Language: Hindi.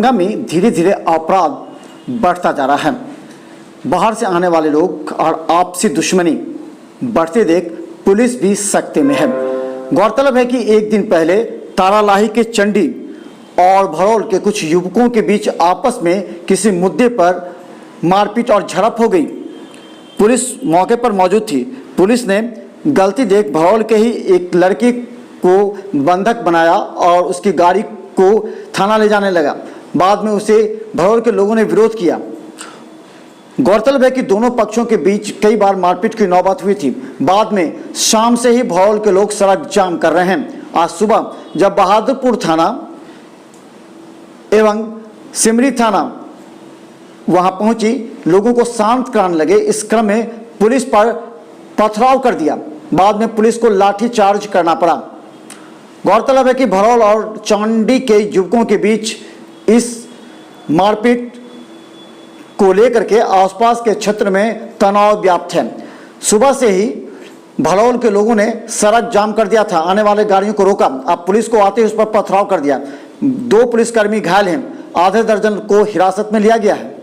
दरभंगा में धीरे धीरे अपराध बढ़ता जा रहा है। बाहर से आने वाले लोग और आपसी दुश्मनी बढ़ते देख पुलिस भी सख्ते में है। गौरतलब है कि एक दिन पहले तारालाही के चंडी और भरौल के कुछ युवकों के बीच आपस में किसी मुद्दे पर मारपीट और झड़प हो गई। पुलिस मौके पर मौजूद थी। पुलिस ने गलती देख भरौल के ही एक लड़की को बंधक बनाया और उसकी गाड़ी को थाना ले जाने लगा। बाद में उसे भरौल के लोगों ने विरोध किया। गौरतलब है कि दोनों पक्षों के बीच कई बार मारपीट की नौबत हुई थी। बाद में शाम से ही भरौल के लोग सड़क जाम कर रहे हैं। आज सुबह जब बहादुरपुर थाना एवं सिमरी थाना वहां पहुंची, लोगों को शांत कराने लगे। इस क्रम में पुलिस पर पथराव कर दिया। बाद में पुलिस को लाठी चार्ज करना पड़ा। गौरतलब है कि भरौल और चांडी के युवकों के बीच इस मारपीट को लेकर के आसपास के क्षेत्र में तनाव व्याप्त है। सुबह से ही भरौल के लोगों ने सड़क जाम कर दिया था, आने वाले गाड़ियों को रोका। अब पुलिस को आते ही उस पर पथराव कर दिया। 2 पुलिसकर्मी घायल हैं। आधे दर्जन को हिरासत में लिया गया है।